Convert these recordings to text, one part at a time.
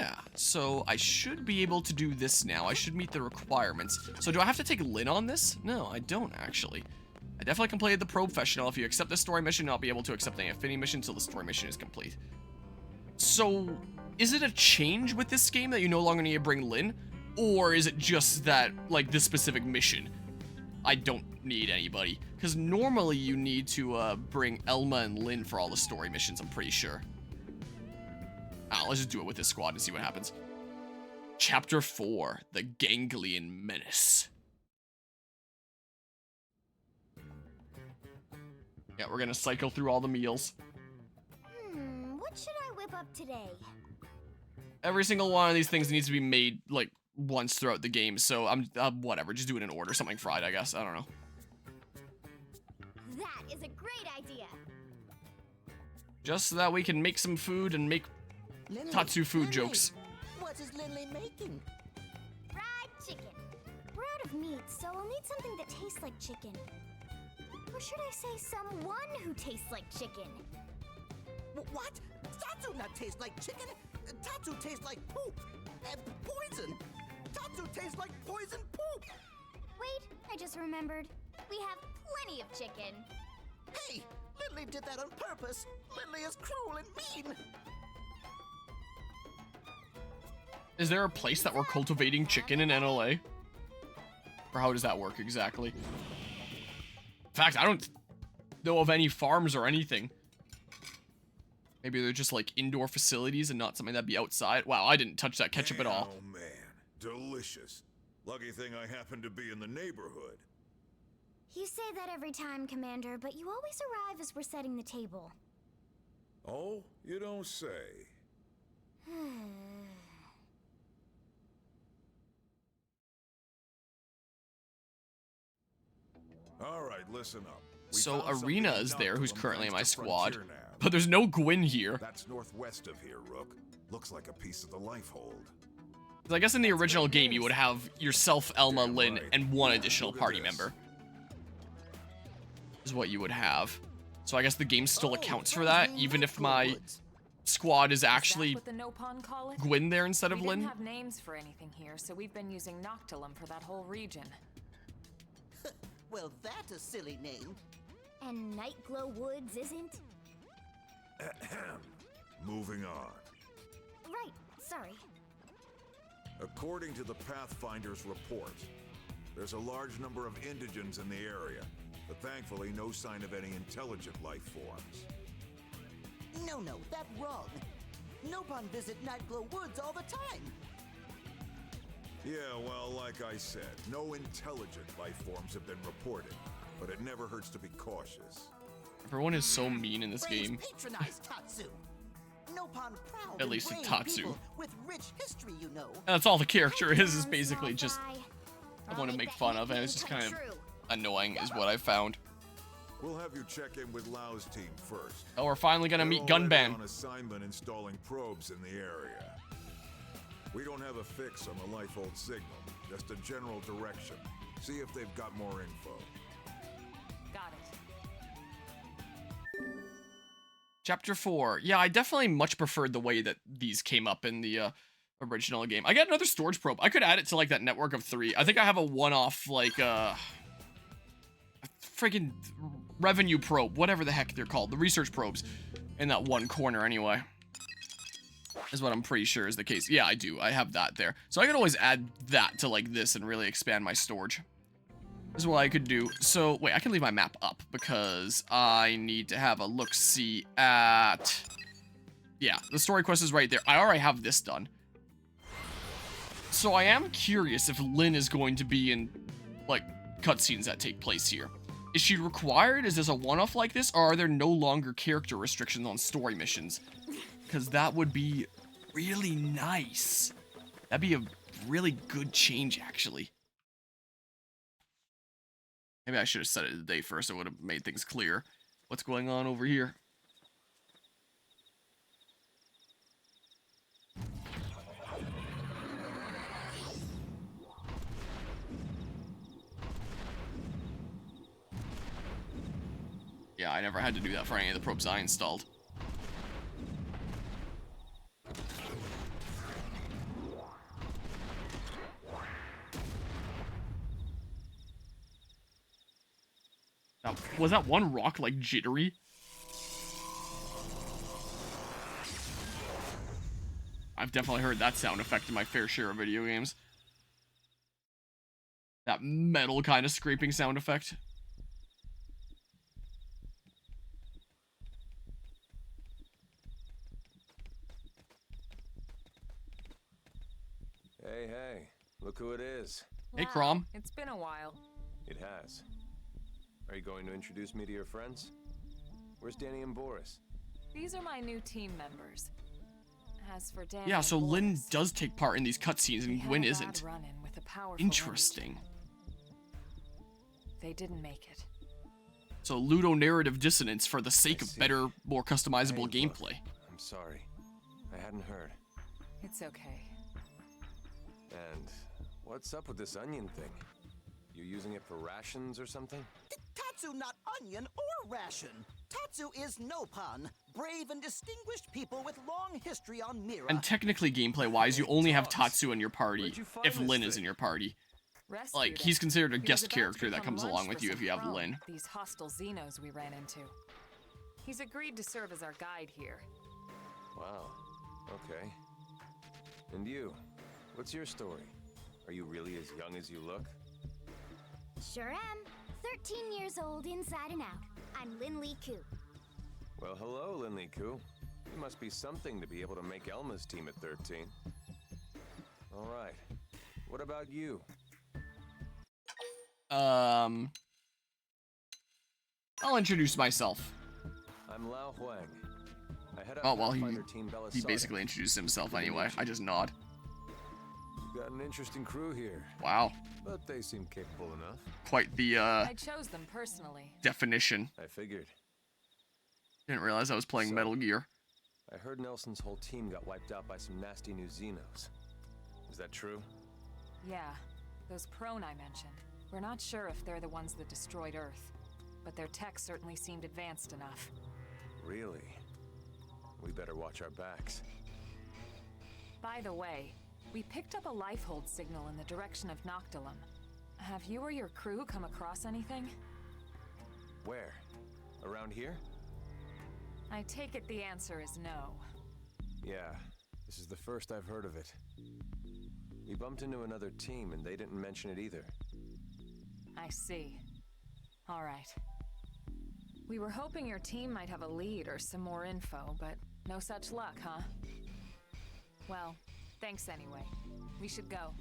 Yeah, so I should be able to do this now. I should meet the requirements. So do I have to take Lynn on this? No, I don't actually. I definitely completed the professional. If you accept the story mission, I'll be able to accept any affinity mission until the story mission is complete. So, is it a change with this game that you no longer need to bring Lynn? Or is it just that, like, this specific mission, I don't need anybody? Because normally you need to bring Elma and Lynn for all the story missions, I'm pretty sure. Let's just do it with this squad and see what happens. Chapter 4, The Ganglion Menace. Yeah, we're gonna cycle through all the meals. What should I whip up today? Every single one of these things needs to be made, like, once throughout the game, so I'm, whatever, just do it in order. Something fried, I guess, I don't know. That is a great idea. Just so that we can make some food and make Lindley, Tatsu food Lindley, jokes. What is Lindley making? Fried chicken. We're out of meat, so I'll need something that tastes like chicken. Or should I say someone who tastes like chicken? What? Tatsu not taste like chicken? Tatsu tastes like poop and poison. Tatsu tastes like poison poop. Wait, I just remembered. We have plenty of chicken. Hey, Lindley did that on purpose. Lindley is cruel and mean. Is there a place that we're cultivating chicken in NLA? Or how does that work exactly? In fact, I don't know of any farms or anything. Maybe they're just like indoor facilities and not something that'd be outside. Wow, I didn't touch that ketchup at all. Oh man, delicious. Lucky thing I happen to be in the neighborhood. You say that every time, Commander, but you always arrive as we're setting the table. Oh, you don't say. All right, listen up. So Arena is there, who's currently in my squad, but there's no Gwyn here. That's northwest of here, Rook. Looks like a piece of the Lifehold. I guess in the original game you would have yourself, Elma, Lynn, and one additional party member. Is what you would have. So I guess the game still accounts for that, even if my squad is actually Gwyn there instead of We Lynn. didn't have names for anything here, so we've been using Noctilum for that whole region. Well, that's a silly name. And Nightglow Woods isn't? Moving on. Right, sorry. According to the Pathfinder's report, there's a large number of indigents in the area, but thankfully no sign of any intelligent life forms. No, that's wrong. Nopon visit Nightglow Woods all the time. Yeah, well, like I said, no intelligent life forms have been reported, but it never hurts to be cautious. Everyone is so mean in this Braves game. patronize Tatsu. Nopon proud At least in and brave Tatsu. people with rich history, you know. That's all the character is Down, basically small just fry. I I'll want to make that fun of, and nickname it's just come kind of true. annoying is what I found. We'll have you check in with Lau's team first. Oh, we're finally gonna meet They're already Gunban. on assignment installing probes in the area. We don't have a fix on the Lifehold signal, just a general direction. See if they've got more info. Got it. Chapter 4. Yeah, I definitely much preferred the way that these came up in the original game. I got another storage probe. I could add it to like that network of 3. I think I have a one-off like a freaking revenue probe, whatever the heck they're called, the research probes in that one corner anyway. Is what I'm pretty sure is the case. Yeah, I do. I have that there. So I could always add that to like this and really expand my storage. Is what I could do. So, wait, I can leave my map up because I need to have a look-see at... Yeah, the story quest is right there. I already have this done. So I am curious if Lynn is going to be in, like, cutscenes that take place here. Is she required? Is this a one-off like this? Or are there no longer character restrictions on story missions? Because that would be really nice. That'd be a really good change, actually. Maybe I should have set it the day first. It would have made things clear. What's going on over here? Yeah, I never had to do that for any of the probes I installed. Was that one rock, like, jittery? I've definitely heard that sound effect in my fair share of video games. That metal kind of scraping sound effect. Hey, hey, look who it is. Hey, Wow, Crom. It's been a while. It has. Are you going to introduce me to your friends? Where's Danny and Boris? These are my new team members. As for Dan, Yeah, so and Lynn Boris, does take part in these cutscenes we and had Gwen a bad isn't. run-in with a powerful Interesting. entity. They didn't make it. So ludo-narrative dissonance for the sake I of see. better, more customizable Hey, look, gameplay. I'm sorry. I hadn't heard. It's okay. And what's up with this onion thing? You using it for rations or something? Tatsu not onion or ration. Tatsu is Nopon, brave and distinguished people with long history on Mira. And technically, gameplay-wise, you only have Tatsu in your party Where'd you find if this Lynn is in thing? your party. Rescued Like, him. he's considered a He was guest about to character that become comes lunch along with for you if some you have Chrome, Lynn. These hostile Xenos we ran into. He's agreed to serve as our guide here. Wow. Okay. And you? What's your story? Are you really as young as you look? Sure am. 13 years old inside and out. I'm Lin Lee Koo. Well, hello, Lin Ku. You must be something to be able to make Elma's team at 13. All right. What about you? I'll introduce myself. I'm Lao Huang. I head up Oh, well, Pathfinder Team he Belisarius. basically introduced himself anyway. I just nod. You've got an interesting crew here, Wow. but they seem capable enough. Quite the, I chose them personally. definition. I figured. Didn't realize I was playing So- Metal Gear. I heard Nelson's whole team got wiped out by some nasty new Xenos. Is that true? Yeah, those prone I mentioned. We're not sure if they're the ones that destroyed Earth, but their tech certainly seemed advanced enough. Really? We better watch our backs. By the way, we picked up a lifehold signal in the direction of Noctilum. Have you or your crew come across anything? Where? Around here? I take it the answer is no. Yeah, this is the first I've heard of it. We bumped into another team and they didn't mention it either. I see. All right. We were hoping your team might have a lead or some more info, but no such luck, huh? Well, thanks anyway. We should go.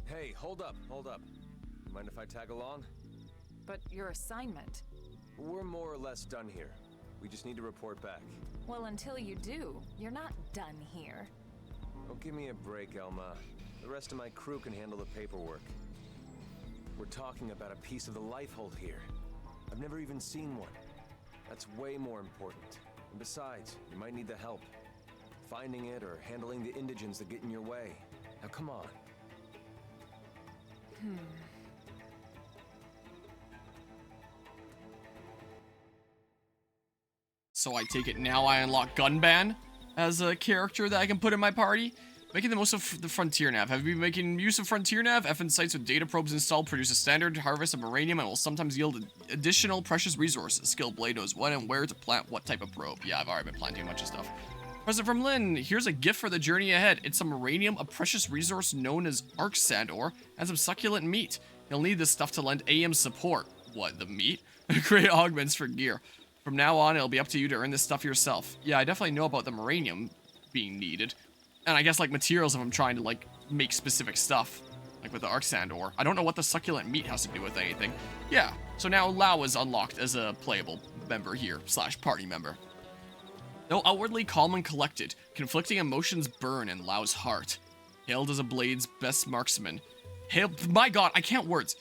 Hey, hold up. Mind if I tag along? But your assignment? We're more or less done here. We just need to report back. Well, until you do, you're not done here. Oh, give me a break, Elma. The rest of my crew can handle the paperwork. We're talking about a piece of the lifehold here. I've never even seen one. That's way more important. And besides, you might need the help. Finding it or handling the indigents that get in your way. Now come on. So I take it now I unlock Gunban as a character that I can put in my party. Making the most of the Frontier Nav. Have you been making use of Frontier Nav? FN sites with data probes installed produce a standard harvest of uranium and will sometimes yield additional precious resources. Skilled Blade knows when and where to plant what type of probe. Yeah, I've already been planting a bunch of stuff. Present from Lynn. Here's a gift for the journey ahead. It's some uranium, a precious resource known as arc sand ore, and some succulent meat. You'll need this stuff to lend AM support. What, the meat? Create augments for gear. From now on, it'll be up to you to earn this stuff yourself. Yeah, I definitely know about the uranium being needed. And I guess, like, materials if I'm trying to, like, make specific stuff. Like with the arc sand ore. I don't know what the succulent meat has to do with anything. Yeah, so now Lao is unlocked as a playable member here, / party member. Though outwardly calm and collected, conflicting emotions burn in Lao's heart. Hailed as a Blade's best marksman. My god, I can't words.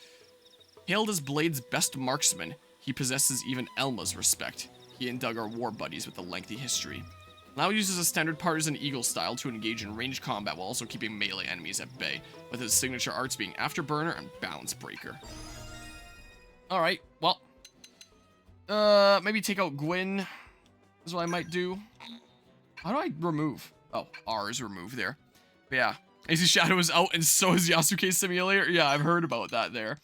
Hailed as Blade's best marksman, he possesses even Elma's respect. He and Doug are war buddies with a lengthy history. Lao uses a standard partisan eagle style to engage in ranged combat while also keeping melee enemies at bay, with his signature arts being Afterburner and Balance Breaker. Alright, well. Maybe take out Gwen is what I might do. How do I remove? Oh, R is remove there. But yeah, AC Shadow is out and so is Yasuke Simulator. Yeah, I've heard about that there.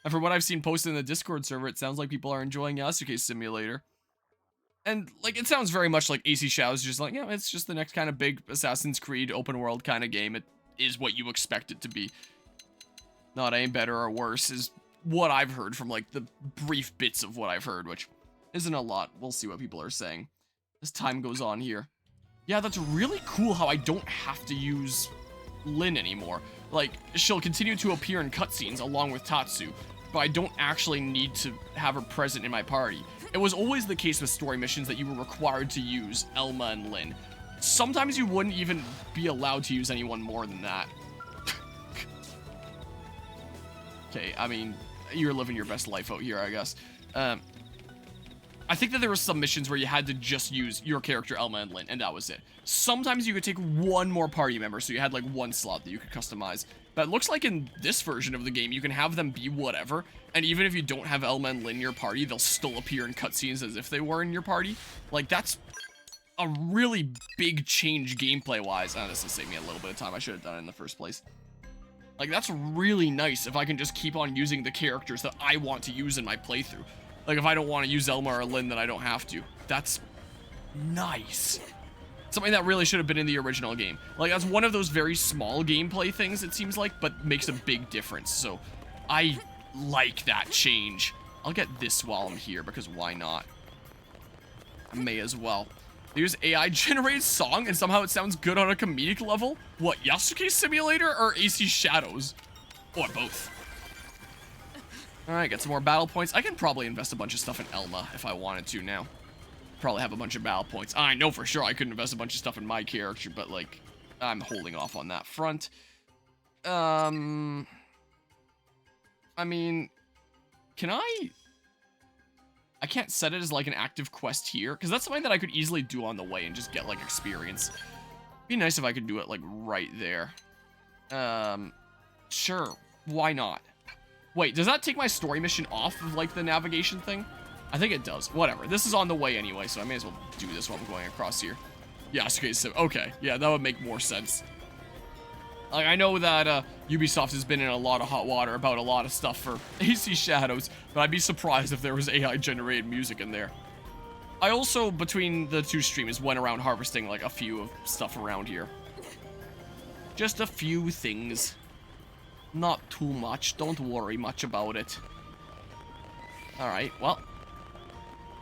And from what I've seen posted in the Discord server, it sounds like people are enjoying Yasuke Simulator. And, like, it sounds very much like AC Shadow's just like, yeah, it's just the next kind of big Assassin's Creed open world kind of game. It is what you expect it to be. Not any better or worse is what I've heard from, like, the brief bits of what I've heard, which isn't a lot. We'll see what people are saying as time goes on here. Yeah, that's really cool how I don't have to use Lyn anymore. Like, she'll continue to appear in cutscenes along with Tatsu, but I don't actually need to have her present in my party. It was always the case with story missions that you were required to use Elma and Lyn. Sometimes you wouldn't even be allowed to use anyone more than that. Okay, I mean, you're living your best life out here, I guess. I think that there were some missions where you had to just use your character Elma and Lyn, and that was it. Sometimes you could take one more party member, so you had like one slot that you could customize. But it looks like in this version of the game, you can have them be whatever, and even if you don't have Elma and Lyn in your party, they'll still appear in cutscenes as if they were in your party. Like, that's a really big change gameplay-wise. Oh, this will save me a little bit of time. I should have done it in the first place. Like, that's really nice if I can just keep on using the characters that I want to use in my playthrough. Like, if I don't want to use Elma or Lyn, then I don't have to. That's nice. Something that really should have been in the original game. Like, that's one of those very small gameplay things, it seems like, but makes a big difference. So, I like that change. I'll get this while I'm here, because why not? I may as well. They use AI-generated song, and somehow it sounds good on a comedic level? What, Yasuke Simulator or AC Shadows? Or both. Alright, get some more battle points. I can probably invest a bunch of stuff in Elma if I wanted to now. Probably have a bunch of battle points. I know for sure I could invest a bunch of stuff in my character, but, like, I'm holding off on that front. I mean, can I can't set it as, like, an active quest here, because that's something that I could easily do on the way and just get, like, experience. It'd be nice if I could do it, like, right there. Sure. Why not? Wait, does that take my story mission off of, like, the navigation thing? I think it does. Whatever. This is on the way anyway, so I may as well do this while I'm going across here. Yeah, okay. Yeah, that would make more sense. Like, I know that Ubisoft has been in a lot of hot water about a lot of stuff for AC Shadows, but I'd be surprised if there was AI-generated music in there. I also, between the two streams, went around harvesting, like, a few of stuff around here. Just a few things. Not too much. Don't worry much about it. Alright, well.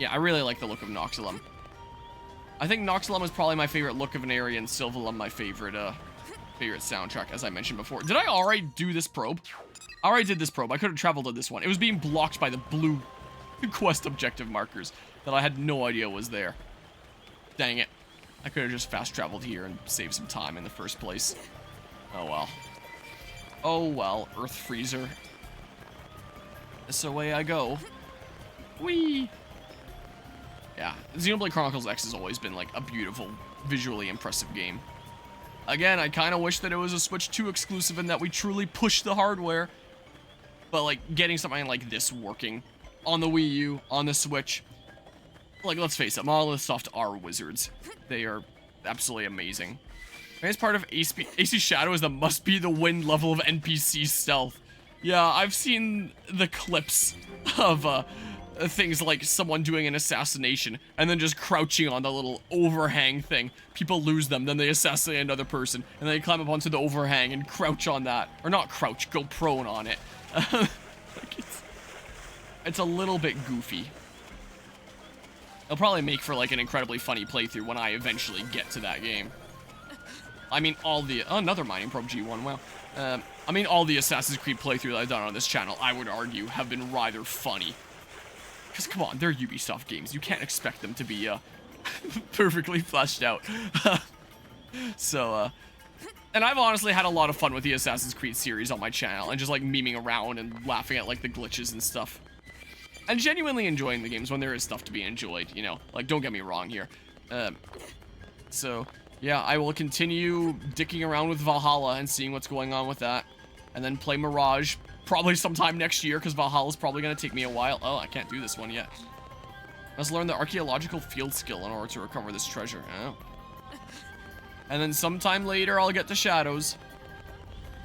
Yeah, I really like the look of Noxalum. I think Noxalum is probably my favorite look of an area, and Sylvalum my favorite soundtrack, as I mentioned before. Did I already do this probe? I already did this probe. I could have traveled to this one. It was being blocked by the blue quest objective markers that I had no idea was there. Dang it. I could have just fast traveled here and saved some time in the first place. Oh well. Oh well, Earth Freezer. This away I go. Whee! Yeah, Xenoblade Chronicles X has always been, like, a beautiful, visually impressive game. Again, I kind of wish that it was a Switch 2 exclusive and that we truly pushed the hardware. But, like, getting something like this working on the Wii U, on the Switch, like, let's face it, Monolith Soft are wizards. They are absolutely amazing. As part of AC Shadow is the must-be-the-win level of NPC stealth. Yeah, I've seen the clips of, things like someone doing an assassination and then just crouching on the little overhang thing. People lose them, then they assassinate another person, and then they climb up onto the overhang and crouch on that. Or not crouch, go prone on it. Like it's a little bit goofy. It'll probably make for, like, an incredibly funny playthrough when I eventually get to that game. I mean, all the... Oh, another mining probe G1, wow. I mean, all the Assassin's Creed playthrough that I've done on this channel, I would argue, have been rather funny. Because, come on, they're Ubisoft games. You can't expect them to be, perfectly fleshed out. So, and I've honestly had a lot of fun with the Assassin's Creed series on my channel, and just, like, memeing around and laughing at, like, the glitches and stuff. And genuinely enjoying the games when there is stuff to be enjoyed, you know? Like, don't get me wrong here. So, yeah, I will continue dicking around with Valhalla and seeing what's going on with that. And then play Mirage, probably sometime next year, because Valhalla's probably going to take me a while. Oh, I can't do this one yet. Must learn the archaeological field skill in order to recover this treasure. Oh. And then sometime later, I'll get to Shadows.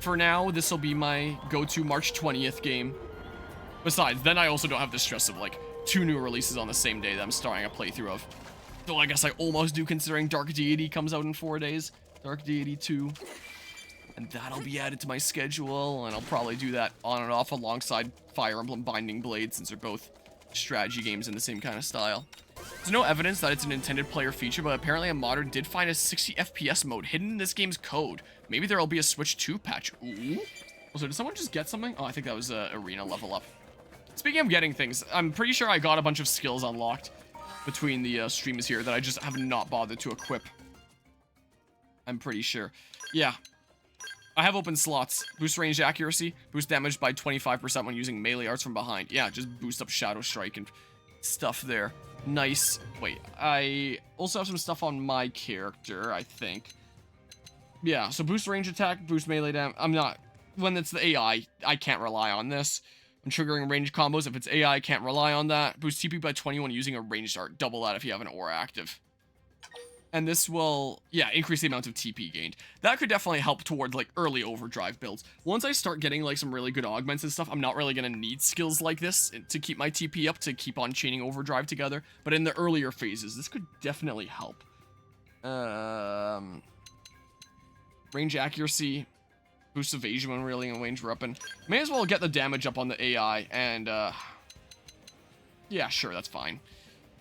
for now, this will be my go-to March 20th game. Besides, then I also don't have the stress of, like, 2 new releases on the same day that I'm starting a playthrough of. Though I guess I almost do, considering Dark Deity comes out in 4 days. Dark Deity 2. And that'll be added to my schedule, and I'll probably do that on and off alongside Fire Emblem Binding Blade, since they're both strategy games in the same kind of style. There's no evidence that it's an intended player feature, but apparently a modder did find a 60 FPS mode hidden in this game's code. Maybe there'll be a Switch 2 patch. Ooh. Also, did someone just get something? Oh, I think that was arena level up. Speaking of getting things, I'm pretty sure I got a bunch of skills unlocked between the streams here that I just have not bothered to equip. I'm pretty sure. Yeah. I have open slots. Boost range accuracy, boost damage by 25% when using melee arts from behind. Yeah, just boost up Shadow Strike and stuff there. Nice. Wait, I also have some stuff on my character, I think. Yeah, so boost range attack, boost melee damage. I'm not... When it's the AI, I can't rely on this. I'm triggering range combos. If it's AI, I can't rely on that. Boost TP by 21 using a ranged art. Double that if you have an aura active. And this will, yeah, increase the amount of TP gained. That could definitely help towards, like, early overdrive builds. Once I start getting, like, some really good augments and stuff, I'm not really going to need skills like this to keep my TP up, to keep on chaining overdrive together. But in the earlier phases, this could definitely help. Range accuracy, boost evasion when really in range weapon. May as well get the damage up on the AI, and, yeah, sure, that's fine.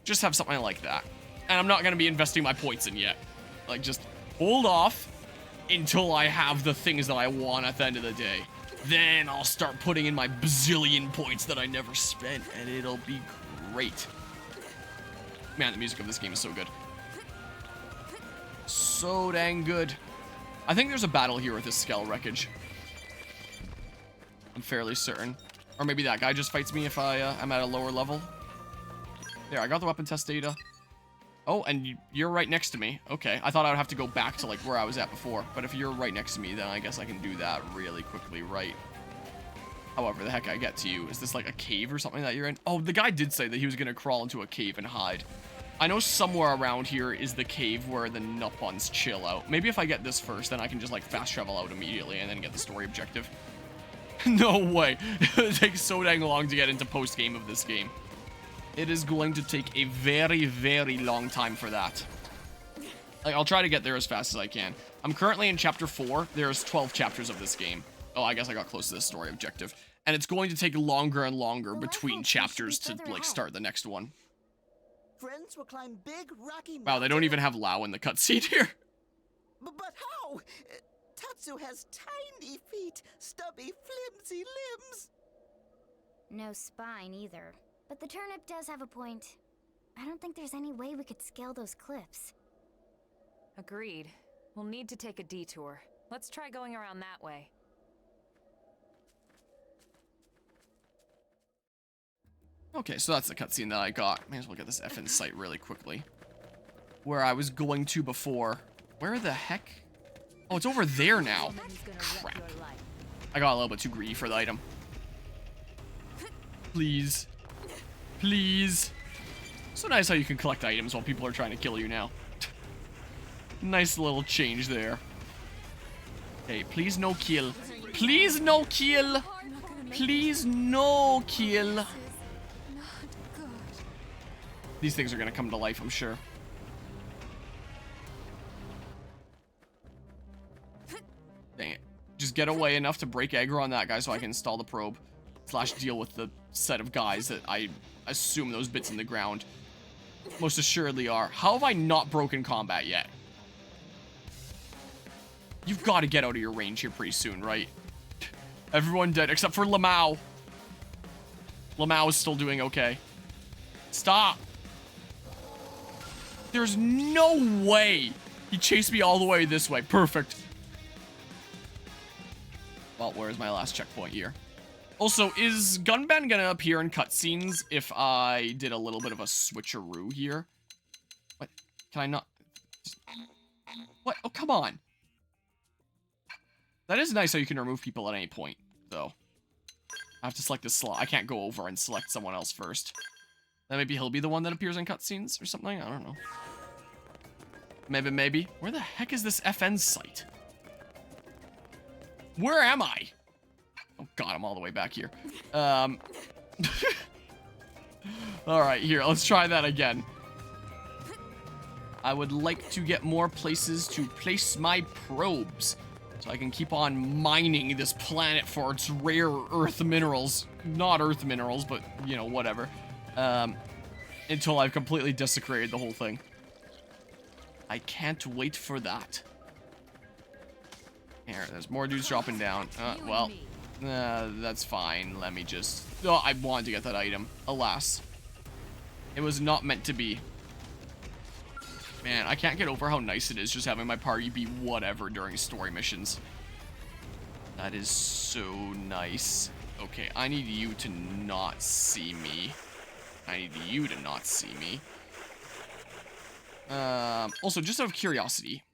Just have something like that. And I'm not going to be investing my points in yet. Like, just hold off until I have the things that I want at the end of the day. Then I'll start putting in my bazillion points that I never spent, and it'll be great. Man, the music of this game is so good. So dang good. I think there's a battle here with this Skell Wreckage. I'm fairly certain. Or maybe that guy just fights me if I'm at a lower level. There, I got the weapon test data. Oh, and you're right next to me. Okay, I thought I would have to go back to, like, where I was at before. But if you're right next to me, then I guess I can do that really quickly, right? However the heck I get to you. Is this, like, a cave or something that you're in? Oh, the guy did say that he was going to crawl into a cave and hide. I know somewhere around here is the cave where the Nupons chill out. Maybe if I get this first, then I can just, like, fast travel out immediately and then get the story objective. No way. It takes so dang long to get into post-game of this game. It is going to take a very, very long time for that. Like, I'll try to get there as fast as I can. I'm currently in chapter 4. There's 12 chapters of this game. Oh, I guess I got close to the story objective. And it's going to take longer and longer between chapters to, like, start the next one. Friends will climb big, rocky Wow, they don't even have Lao in the cutscene here. But how? Tatsu has tiny feet, stubby, flimsy limbs. No spine either. But the turnip does have a point. I don't think there's any way we could scale those cliffs. Agreed. We'll need to take a detour. Let's try going around that way. Okay, so that's the cutscene that I got. May as well get this effing site really quickly. Where I was going to before. Where the heck? Oh, it's over there now. Crap. I got a little bit too greedy for the item. Please. Please. So nice how you can collect items while people are trying to kill you now. Nice little change there. Hey, please no kill. Please no kill. Please no kill. These things are gonna come to life, I'm sure. Dang it. Just get away enough to break aggro on that guy so I can install the probe. / deal with the set of guys that I assume those bits in the ground most assuredly are. How have I not broken combat yet? You've got to get out of your range here pretty soon, right? Everyone dead except for Lamau. Lamau is still doing okay. Stop. There's no way he chased me all the way this way. Perfect. Well, where's my last checkpoint here? Also, is Gunban gonna appear in cutscenes if I did a little bit of a switcheroo here? What? Can I not? What? Oh, come on. That is nice how you can remove people at any point, though. I have to select this slot. I can't go over and select someone else first. Then maybe he'll be the one that appears in cutscenes or something? I don't know. Maybe. Where the heck is this FN site? Where am I? Oh god, I'm all the way back here. Alright, here, let's try that again. I would like to get more places to place my probes, so I can keep on mining this planet for its rare earth minerals. Not earth minerals, but, you know, whatever. Until I've completely desecrated the whole thing. I can't wait for that. Here, there's more dudes dropping down. Well, that's fine. Let me just... Oh, I wanted to get that item. Alas. It was not meant to be. Man, I can't get over how nice it is just having my party be whatever during story missions. That is so nice. Okay, I need you to not see me. I need you to not see me. Also, just out of curiosity,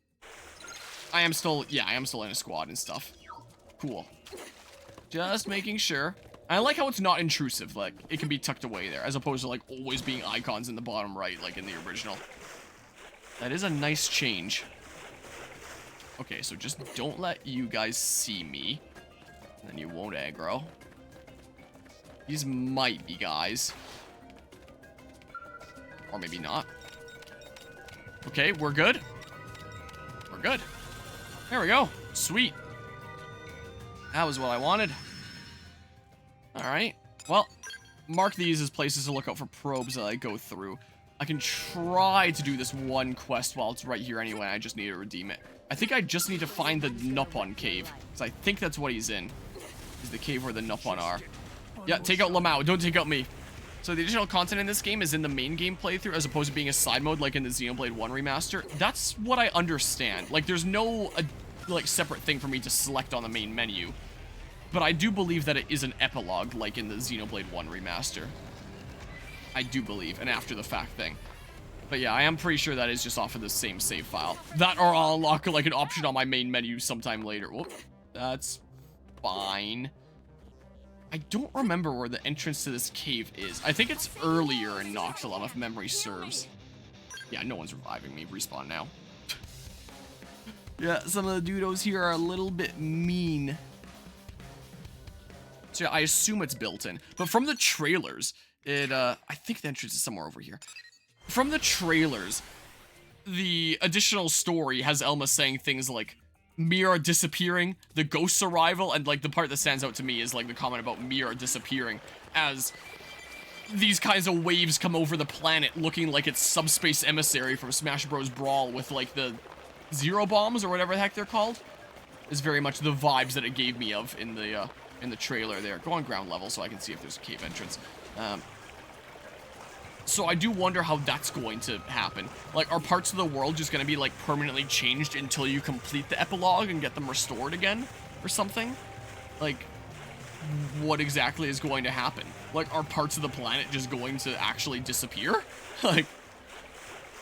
I am still in a squad and stuff. Cool. Just making sure. I like how it's not intrusive, like, it can be tucked away there, as opposed to, like, always being icons in the bottom right, like in the original. That is a nice change. Okay, so just don't let you guys see me, and then you won't aggro. These might be guys. Or maybe not. Okay, we're good. We're good. There we go. Sweet. That was what I wanted. Alright. Well, mark these as places to look out for probes that I go through. I can try to do this one quest while it's right here anyway. I just need to redeem it. I think I just need to find the Nupon cave, because I think that's what he's in. Is the cave where the Nupon are. Yeah, take out Lamau. Don't take out me. So the additional content in this game is in the main game playthrough as opposed to being a side mode like in the Xenoblade 1 remaster. That's what I understand. Like, there's no, like, separate thing for me to select on the main menu. But I do believe that it is an epilogue like in the Xenoblade 1 remaster. I do believe, an after-the-fact thing. But yeah, I am pretty sure that is just off of the same save file. That or I'll unlock, like, an option on my main menu sometime later. Whoop. That's fine. I don't remember where the entrance to this cave is. I think it's earlier in Noxalum, if memory serves. Yeah, no one's reviving me. Respawn now. Yeah, some of the dudos here are a little bit mean. So yeah, I assume it's built in. But from the trailers, I think the entrance is somewhere over here. From the trailers, the additional story has Elma saying things like, Mira disappearing, the ghost's arrival, and like the part that stands out to me is like the comment about Mira disappearing as these kinds of waves come over the planet looking like it's Subspace Emissary from Smash Bros. Brawl with like the Zero Bombs or whatever the heck they're called. Is very much the vibes that it gave me of in the trailer there. Go on ground level so I can see if there's a cave entrance. So I do wonder how that's going to happen. Like, are parts of the world just going to be, like, permanently changed until you complete the epilogue and get them restored again? Or something? Like, what exactly is going to happen? Like, are parts of the planet just going to actually disappear? Like,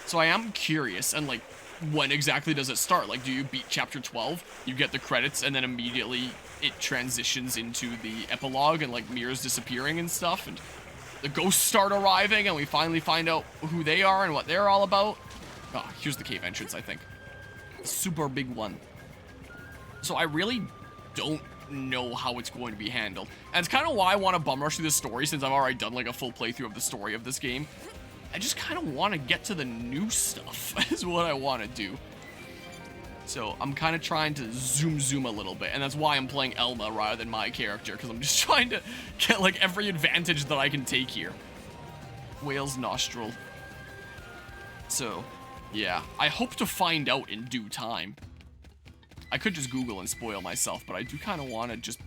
so I am curious, and, like, when exactly does it start? Like, do you beat Chapter 12, you get the credits, and then immediately it transitions into the epilogue, and, like, Mira's disappearing and stuff, and the ghosts start arriving, and we finally find out who they are and what they're all about. Oh, here's the cave entrance, I think. Super big one. So I really don't know how it's going to be handled. And it's kind of why I want to bum rush through the story, since I've already done, like, a full playthrough of the story of this game. I just kind of want to get to the new stuff, is what I want to do. So I'm kind of trying to zoom a little bit, and that's why I'm playing Elma rather than my character, because I'm just trying to get, like, every advantage that I can take here. Whale's nostril. So, yeah. I hope to find out in due time. I could just Google and spoil myself, but I do kind of want to just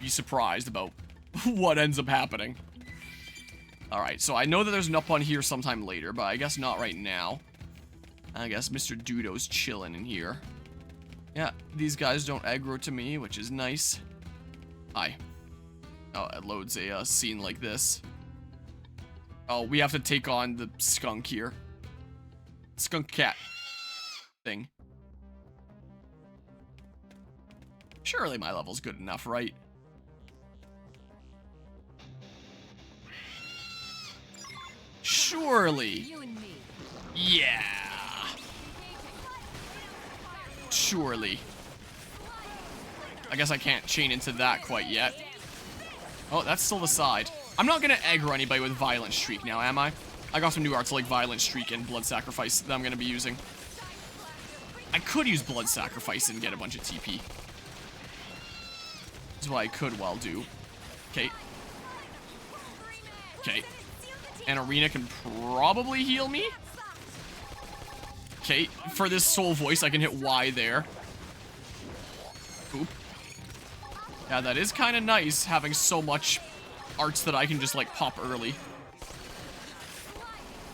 be surprised about what ends up happening. Alright, so I know that there's an up on here sometime later, but I guess not right now. I guess Mr. Dudo's chilling in here. Yeah, these guys don't aggro to me, which is nice. Hi. Oh, it loads a scene like this. Oh, we have to take on the skunk here. Skunk cat thing. Surely my level's good enough, right? Surely. Yeah. Surely. I guess I can't chain into that quite yet. Oh, that's still the side. I'm not gonna aggro anybody with Violent Streak now, am I? I got some new arts like Violent Streak and Blood Sacrifice that I'm gonna be using. I could use Blood Sacrifice and get a bunch of TP. That's what I could well do. Okay. Okay. And Arena can probably heal me? Okay, for this Soul Voice, I can hit Y there. Oop. Yeah, that is kind of nice, having so much arts that I can just, like, pop early.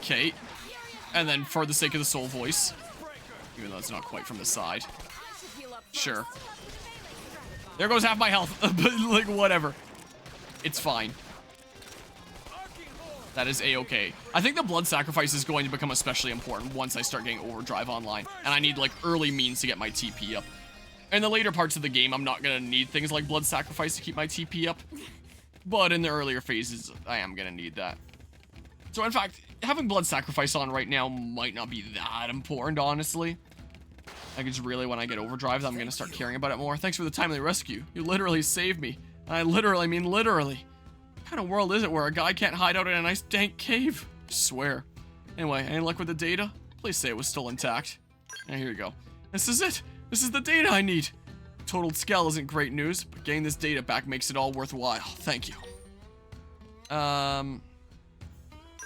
Okay. And then, for the sake of the Soul Voice, even though it's not quite from the side. Sure. There goes half my health, but, like, whatever. It's fine. That is A-okay. I think the Blood Sacrifice is going to become especially important once I start getting Overdrive online. And I need, like, early means to get my TP up. In the later parts of the game, I'm not going to need things like Blood Sacrifice to keep my TP up. But in the earlier phases, I am going to need that. So, in fact, having Blood Sacrifice on right now might not be that important, honestly. Like, it's really when I get Overdrive that I'm going to start caring about it more. Thanks for the timely rescue. You literally saved me. And I literally mean literally. What kind of world is it where a guy can't hide out in a nice dank cave? I swear. Anyway, any luck with the data? Please say it was still intact. And here you go. This is it. This is the data I need. Totaled scale isn't great news, but getting this data back makes it all worthwhile. Thank you. Can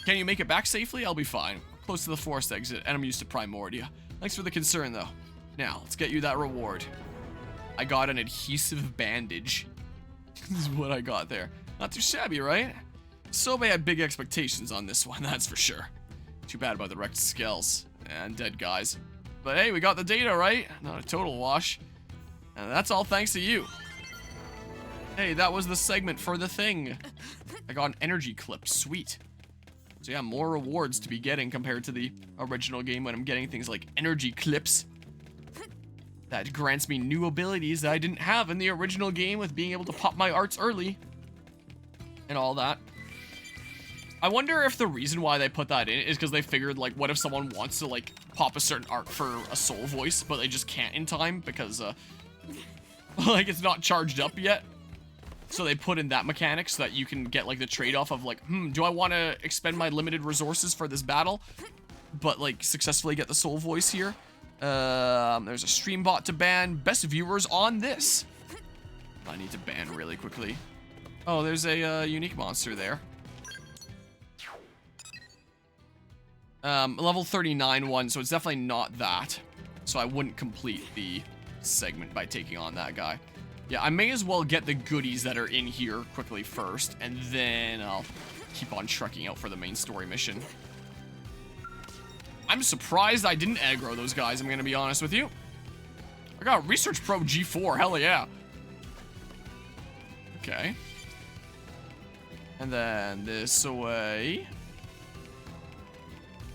you make it back safely? I'll be fine. Close to the forest exit, and I'm used to Primordia. Thanks for the concern, though. Now, let's get you that reward. I got an adhesive bandage. This is what I got there. Not too shabby, right? Sobe had big expectations on this one, that's for sure. Too bad about the wrecked skulls and dead guys. But hey, we got the data, right? Not a total wash. And that's all thanks to you. Hey, that was the segment for the thing. I got an energy clip, sweet. So yeah, more rewards to be getting compared to the original game when I'm getting things like energy clips. That grants me new abilities that I didn't have in the original game with being able to pop my arts early. And all that. I wonder if the reason why they put that in is because they figured, like, what if someone wants to, like, pop a certain art for a Soul Voice, but they just can't in time because, like, it's not charged up yet. So they put in that mechanic so that you can get, like, the trade-off of, like, do I want to expend my limited resources for this battle, but, like, successfully get the Soul Voice here? There's a stream bot to ban. Best viewers on this. I need to ban really quickly. Oh, there's a unique monster there. Level 39 one, so it's definitely not that. So I wouldn't complete the segment by taking on that guy. Yeah, I may as well get the goodies that are in here quickly first, and then I'll keep on trucking out for the main story mission. I'm surprised I didn't aggro those guys, I'm gonna be honest with you. I got Research Probe G4, hell yeah. Okay. And then this away.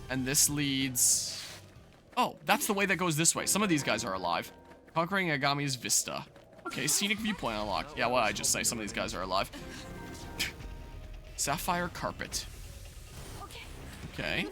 And this leads... Oh, that's the way that goes this way. Some of these guys are alive. Conquering Agami's Vista. Okay, scenic viewpoint unlocked. Yeah, what did I just say? Some of these guys are alive. Sapphire Carpet. Okay.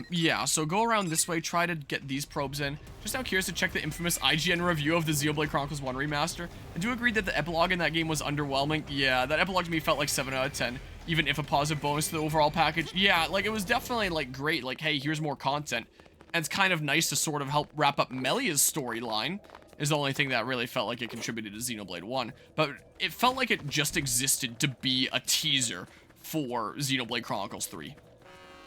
Yeah, so go around this way, try to get these probes in. Just now curious to check the infamous IGN review of the Xenoblade Chronicles 1 remaster. I do agree that the epilogue in that game was underwhelming. Yeah, that epilogue to me felt like 7 out of 10, even if a positive bonus to the overall package. Yeah, like, it was definitely, like, great. Like, hey, here's more content. And it's kind of nice to sort of help wrap up Melia's storyline, is the only thing that really felt like it contributed to Xenoblade 1. But it felt like it just existed to be a teaser for Xenoblade Chronicles 3.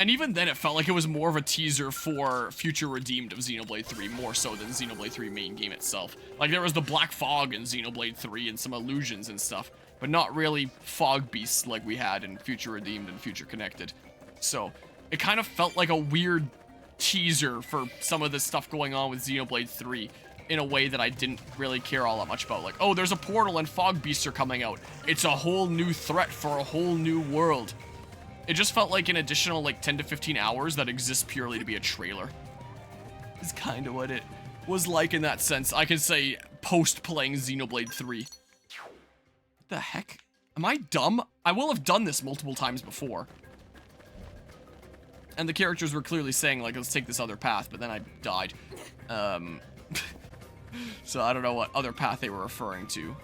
And even then, it felt like it was more of a teaser for Future Redeemed of Xenoblade 3, more so than Xenoblade 3 main game itself. Like, there was the Black Fog in Xenoblade 3 and some illusions and stuff, but not really fog beasts like we had in Future Redeemed and Future Connected. So, it kind of felt like a weird teaser for some of the stuff going on with Xenoblade 3 in a way that I didn't really care all that much about. Like, oh, there's a portal and fog beasts are coming out. It's a whole new threat for a whole new world. It just felt like an additional, like, 10 to 15 hours that exists purely to be a trailer. Is kind of what it was like in that sense. I could say post-playing Xenoblade 3. What the heck? Am I dumb? I will have done this multiple times before. And the characters were clearly saying, like, let's take this other path, but then I died. So I don't know what other path they were referring to.